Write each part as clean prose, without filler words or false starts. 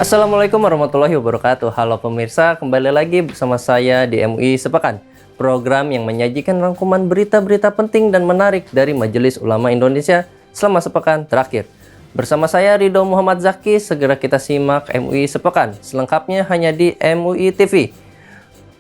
Assalamualaikum warahmatullahi wabarakatuh. Halo pemirsa, kembali lagi bersama saya di MUI Sepekan, program yang menyajikan rangkuman berita-berita penting dan menarik dari Majelis Ulama Indonesia selama sepekan terakhir. Bersama saya Ridho Muhammad Zaki, segera kita simak MUI Sepekan, selengkapnya hanya di MUI TV.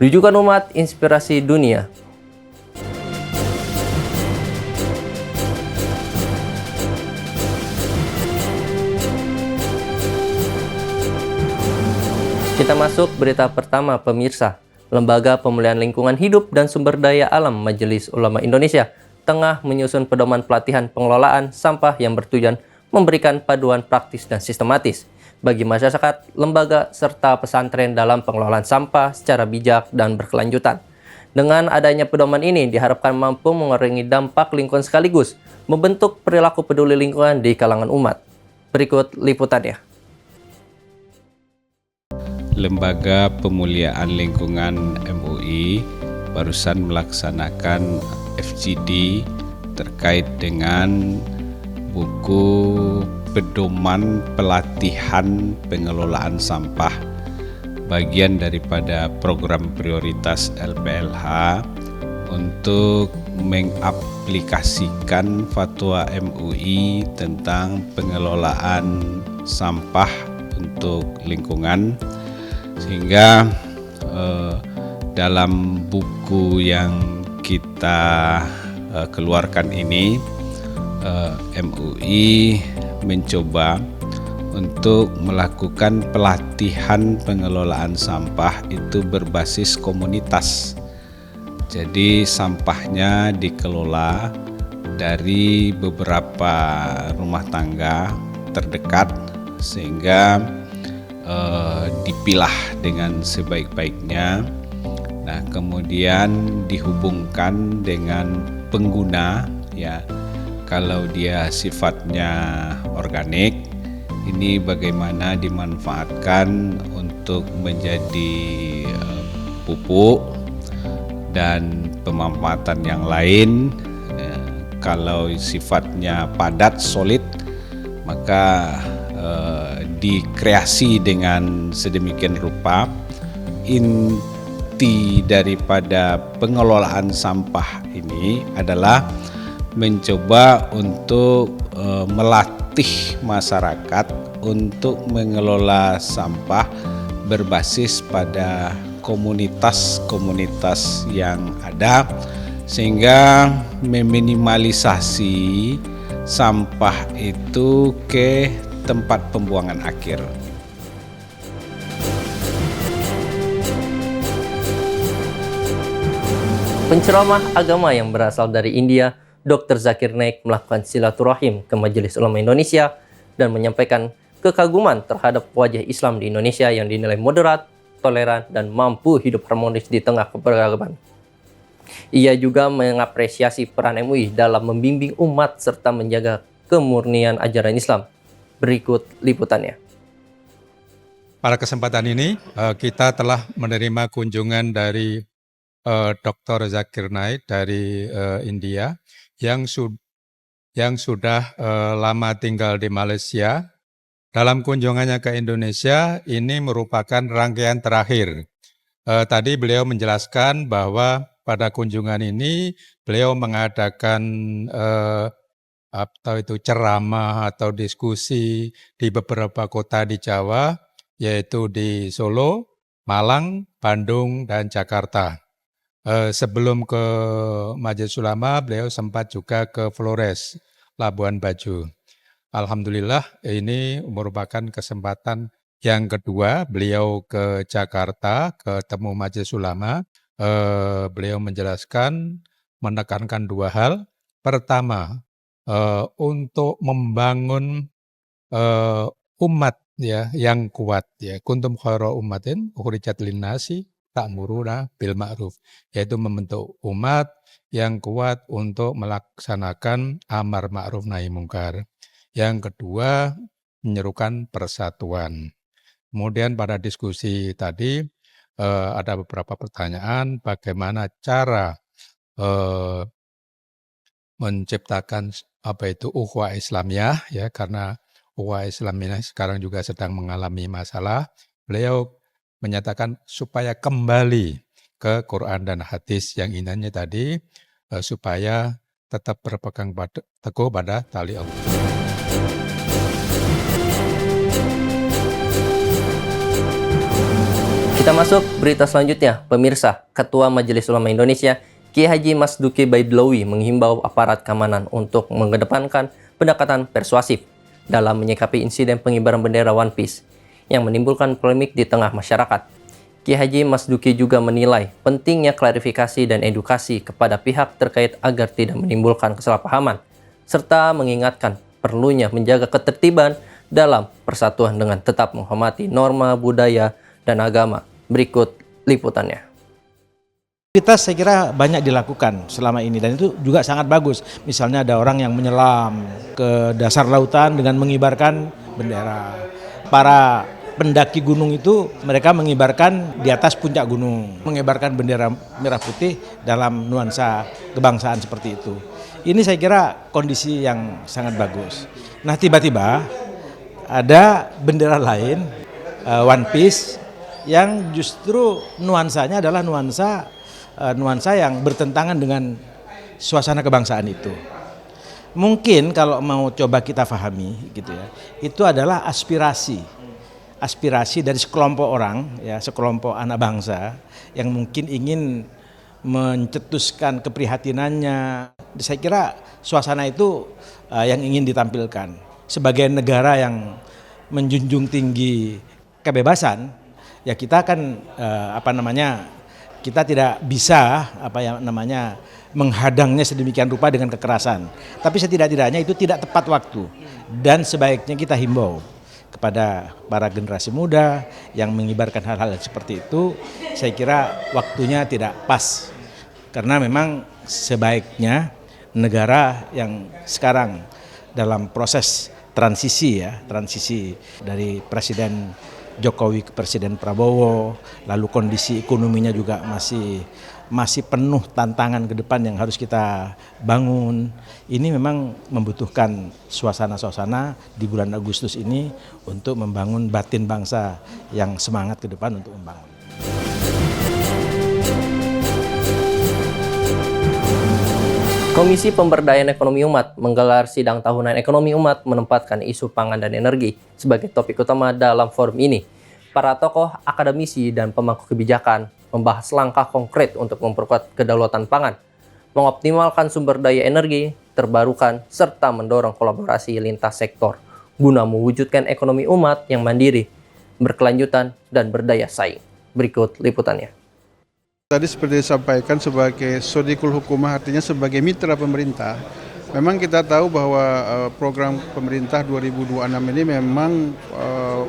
Rujukan umat, inspirasi dunia. Kita masuk berita pertama pemirsa. Lembaga Pemulihan Lingkungan Hidup dan Sumber Daya Alam Majelis Ulama Indonesia tengah menyusun pedoman pelatihan pengelolaan sampah yang bertujuan memberikan paduan praktis dan sistematis bagi masyarakat, lembaga, serta pesantren dalam pengelolaan sampah secara bijak dan berkelanjutan. Dengan adanya pedoman ini diharapkan mampu mengurangi dampak lingkungan sekaligus membentuk perilaku peduli lingkungan di kalangan umat. Berikut liputannya. Lembaga Pemuliaan Lingkungan MUI barusan melaksanakan FGD terkait dengan buku pedoman pelatihan pengelolaan sampah, bagian daripada program prioritas LPLH untuk mengaplikasikan fatwa MUI tentang pengelolaan sampah untuk lingkungan. Sehingga dalam buku yang kita keluarkan ini, MUI mencoba untuk melakukan pelatihan pengelolaan sampah itu berbasis komunitas. Jadi sampahnya dikelola dari beberapa rumah tangga terdekat sehingga dipilah dengan sebaik-baiknya. Nah, kemudian dihubungkan dengan pengguna, ya. Kalau dia sifatnya organik, ini bagaimana dimanfaatkan untuk menjadi pupuk dan pemanfaatan yang lain. Kalau sifatnya padat, solid, maka dikreasi dengan sedemikian rupa. Inti daripada pengelolaan sampah ini adalah mencoba untuk melatih masyarakat untuk mengelola sampah berbasis pada komunitas-komunitas yang ada, sehingga meminimalisasi sampah itu ke tempat pembuangan akhir. Penceramah agama yang berasal dari India, Dr. Zakir Naik melakukan silaturahim ke Majelis Ulama Indonesia dan menyampaikan kekaguman terhadap wajah Islam di Indonesia yang dinilai moderat, toleran, dan mampu hidup harmonis di tengah keberagaman. Ia juga mengapresiasi peran MUI dalam membimbing umat serta menjaga kemurnian ajaran Islam. Berikut liputannya. Pada kesempatan ini kita telah menerima kunjungan dari Dr. Zakir Naik dari India yang sudah lama tinggal di Malaysia. Dalam kunjungannya ke Indonesia, ini merupakan rangkaian terakhir. Tadi beliau menjelaskan bahwa pada kunjungan ini beliau mengadakan atau itu ceramah atau diskusi di beberapa kota di Jawa, yaitu di Solo, Malang, Bandung, dan Jakarta. Sebelum ke Majelis Ulama, beliau sempat juga ke Flores, Labuan Bajo. Alhamdulillah, ini merupakan kesempatan yang kedua beliau ke Jakarta, ketemu Majelis Ulama. Beliau menjelaskan, menekankan dua hal. Pertama, untuk membangun umat ya yang kuat, ya, kuntum khaira ummatin ukhrijat linnasi ta'muruna bil ma'ruf, yaitu membentuk umat yang kuat untuk melaksanakan amar ma'ruf nahi mungkar. Yang kedua, menyerukan persatuan. Kemudian pada diskusi tadi ada beberapa pertanyaan bagaimana cara menciptakan ukhuwah Islamiyah, ya, karena Ukhwah Islam ini sekarang juga sedang mengalami masalah. Beliau menyatakan supaya kembali ke Quran dan hadis yang intinya tadi supaya tetap berpegang teguh pada tali Allah. Kita masuk berita selanjutnya. Pemirsa, Ketua Majelis Ulama Indonesia, Kiai Haji Masduki Baidlawi menghimbau aparat keamanan untuk mengedepankan pendekatan persuasif dalam menyikapi insiden pengibaran bendera One Piece yang menimbulkan polemik di tengah masyarakat. Kiai Haji Masduki juga menilai pentingnya klarifikasi dan edukasi kepada pihak terkait agar tidak menimbulkan kesalahpahaman, serta mengingatkan perlunya menjaga ketertiban dalam persatuan dengan tetap menghormati norma budaya dan agama. Berikut liputannya. Aktivitas saya kira banyak dilakukan selama ini dan itu juga sangat bagus. Misalnya ada orang yang menyelam ke dasar lautan dengan mengibarkan bendera. Para pendaki gunung itu mereka mengibarkan di atas puncak gunung, mengibarkan bendera merah putih dalam nuansa kebangsaan seperti itu. Ini saya kira kondisi yang sangat bagus. Nah tiba-tiba ada bendera lain, One Piece, yang justru nuansanya adalah nuansa yang bertentangan dengan suasana kebangsaan itu. Mungkin kalau mau coba kita pahami gitu ya, itu adalah aspirasi dari sekelompok orang ya, sekelompok anak bangsa yang mungkin ingin mencetuskan keprihatinannya. Saya kira suasana itu yang ingin ditampilkan. Sebagai negara yang menjunjung tinggi kebebasan, ya kita kan kita tidak bisa menghadangnya sedemikian rupa dengan kekerasan. Tapi setidak-tidaknya itu tidak tepat waktu dan sebaiknya kita himbau kepada para generasi muda yang mengibarkan hal-hal seperti itu. Saya kira waktunya tidak pas karena memang sebaiknya negara yang sekarang dalam proses transisi dari Presiden Jokowi ke Presiden Prabowo, lalu kondisi ekonominya juga masih penuh tantangan ke depan yang harus kita bangun. Ini memang membutuhkan suasana-suasana di bulan Agustus ini untuk membangun batin bangsa yang semangat ke depan untuk membangun. Komisi Pemberdayaan Ekonomi Umat menggelar sidang tahunan ekonomi umat menempatkan isu pangan dan energi sebagai topik utama dalam forum ini. Para tokoh, akademisi, dan pemangku kebijakan membahas langkah konkret untuk memperkuat kedaulatan pangan, mengoptimalkan sumber daya energi terbarukan, serta mendorong kolaborasi lintas sektor guna mewujudkan ekonomi umat yang mandiri, berkelanjutan, dan berdaya saing. Berikut liputannya. Tadi seperti disampaikan sebagai sodikul hukumah, artinya sebagai mitra pemerintah. Memang kita tahu bahwa program pemerintah 2026 ini memang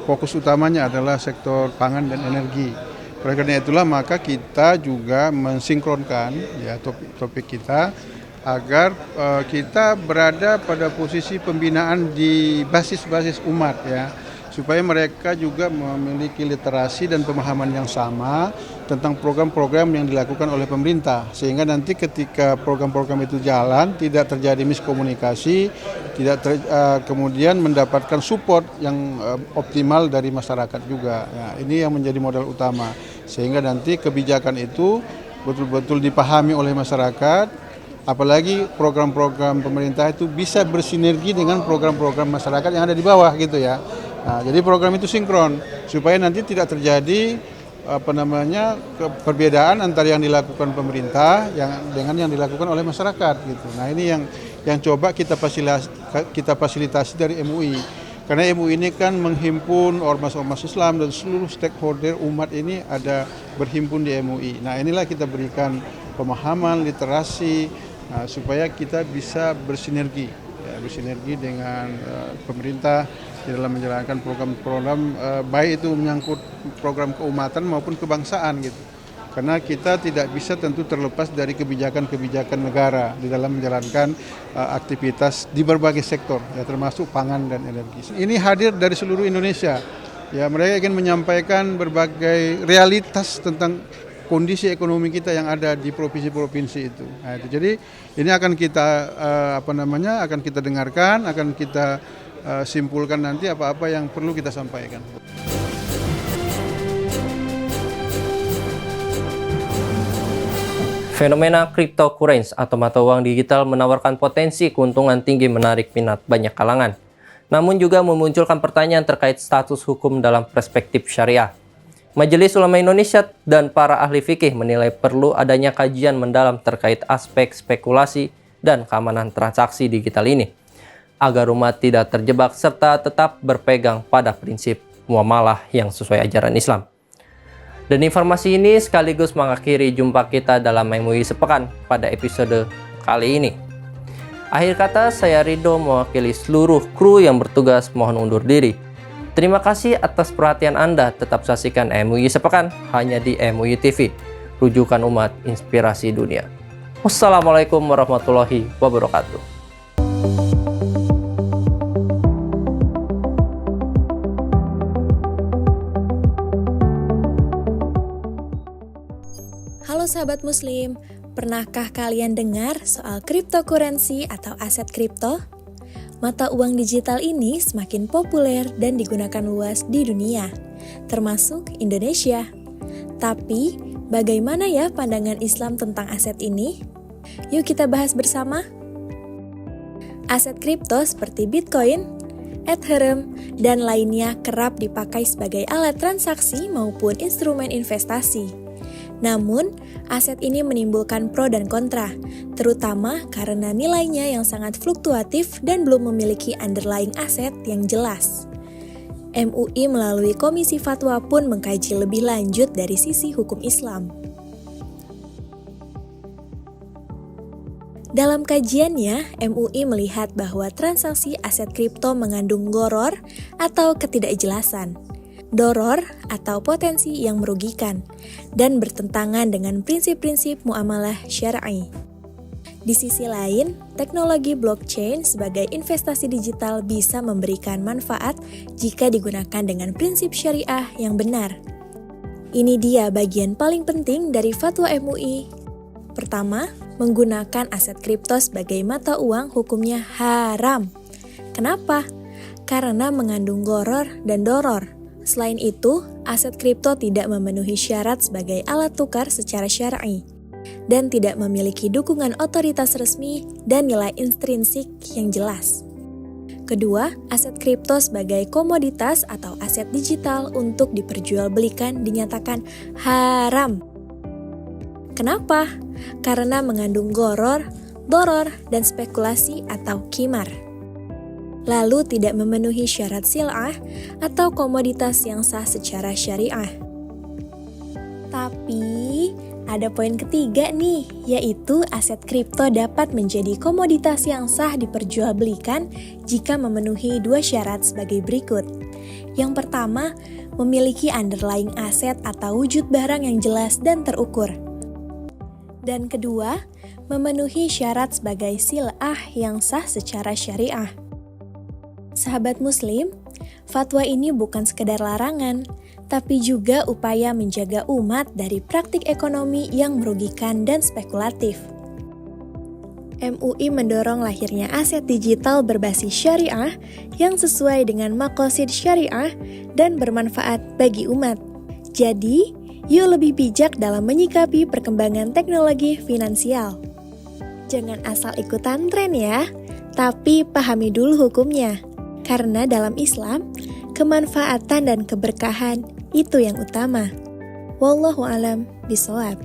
fokus utamanya adalah sektor pangan dan energi. Oleh karena itulah maka kita juga mensinkronkan ya topik kita agar kita berada pada posisi pembinaan di basis-basis umat ya, supaya mereka juga memiliki literasi dan pemahaman yang sama tentang program-program yang dilakukan oleh pemerintah, sehingga nanti ketika program-program itu jalan tidak terjadi miskomunikasi, kemudian mendapatkan support yang optimal dari masyarakat juga. Ya, ini yang menjadi modal utama, sehingga nanti kebijakan itu betul-betul dipahami oleh masyarakat, apalagi program-program pemerintah itu bisa bersinergi dengan program-program masyarakat yang ada di bawah gitu ya. Nah, jadi program itu sinkron supaya nanti tidak terjadi perbedaan antara yang dilakukan pemerintah dengan yang dilakukan oleh masyarakat gitu. Nah, ini yang coba kita fasilitasi dari MUI. Karena MUI ini kan menghimpun ormas-ormas Islam dan seluruh stakeholder umat ini ada berhimpun di MUI. Nah, inilah kita berikan pemahaman, literasi supaya kita bisa bersinergi dengan pemerintah di dalam menjalankan program-program baik itu menyangkut program keumatan maupun kebangsaan gitu. Karena kita tidak bisa tentu terlepas dari kebijakan-kebijakan negara di dalam menjalankan aktivitas di berbagai sektor ya, termasuk pangan dan energi. Ini hadir dari seluruh Indonesia. Ya, mereka ingin menyampaikan berbagai realitas tentang kondisi ekonomi kita yang ada di provinsi-provinsi itu. Nah, itu. Jadi ini akan kita akan kita dengarkan, akan kita simpulkan nanti apa-apa yang perlu kita sampaikan. Fenomena cryptocurrency atau mata uang digital menawarkan potensi keuntungan tinggi menarik minat banyak kalangan. Namun juga memunculkan pertanyaan terkait status hukum dalam perspektif syariah. Majelis Ulama Indonesia dan para ahli fikih menilai perlu adanya kajian mendalam terkait aspek spekulasi dan keamanan transaksi digital ini, agar umat tidak terjebak serta tetap berpegang pada prinsip muamalah yang sesuai ajaran Islam. Dan informasi ini sekaligus mengakhiri jumpa kita dalam MUI Sepekan pada episode kali ini. Akhir kata, saya Ridho mewakili seluruh kru yang bertugas mohon undur diri. Terima kasih atas perhatian Anda. Tetap saksikan MUI Sepekan hanya di MUI TV, rujukan umat inspirasi dunia. Wassalamualaikum warahmatullahi wabarakatuh. Halo sahabat muslim, pernahkah kalian dengar soal cryptocurrency atau aset kripto? Mata uang digital ini semakin populer dan digunakan luas di dunia, termasuk Indonesia. Tapi, bagaimana ya pandangan Islam tentang aset ini? Yuk kita bahas bersama. Aset kripto seperti Bitcoin, Ethereum, dan lainnya kerap dipakai sebagai alat transaksi maupun instrumen investasi. Namun, aset ini menimbulkan pro dan kontra, terutama karena nilainya yang sangat fluktuatif dan belum memiliki underlying aset yang jelas. MUI melalui Komisi Fatwa pun mengkaji lebih lanjut dari sisi hukum Islam. Dalam kajiannya, MUI melihat bahwa transaksi aset kripto mengandung gharar atau ketidakjelasan, doror atau potensi yang merugikan, dan bertentangan dengan prinsip-prinsip muamalah syar'i. Di sisi lain, teknologi blockchain sebagai investasi digital bisa memberikan manfaat jika digunakan dengan prinsip syariah yang benar. Ini dia bagian paling penting dari fatwa MUI. Pertama, menggunakan aset kripto sebagai mata uang hukumnya haram. Kenapa? Karena mengandung gharar dan doror. Selain itu, aset kripto tidak memenuhi syarat sebagai alat tukar secara syar'i dan tidak memiliki dukungan otoritas resmi dan nilai intrinsik yang jelas. Kedua, aset kripto sebagai komoditas atau aset digital untuk diperjualbelikan dinyatakan haram. Kenapa? Karena mengandung gharar, doror, dan spekulasi atau qimar. Lalu tidak memenuhi syarat sil'ah atau komoditas yang sah secara syariah. Tapi, ada poin ketiga nih, yaitu aset kripto dapat menjadi komoditas yang sah diperjualbelikan jika memenuhi dua syarat sebagai berikut. Yang pertama, memiliki underlying aset atau wujud barang yang jelas dan terukur. Dan kedua, memenuhi syarat sebagai sil'ah yang sah secara syariah. Sahabat muslim, fatwa ini bukan sekedar larangan, tapi juga upaya menjaga umat dari praktik ekonomi yang merugikan dan spekulatif. MUI mendorong lahirnya aset digital berbasis syariah yang sesuai dengan maqasid syariah dan bermanfaat bagi umat. Jadi, yuk lebih bijak dalam menyikapi perkembangan teknologi finansial. Jangan asal ikutan tren ya, tapi pahami dulu hukumnya. Karena dalam Islam, kemanfaatan dan keberkahan itu yang utama. Wallahu a'lam bishawab.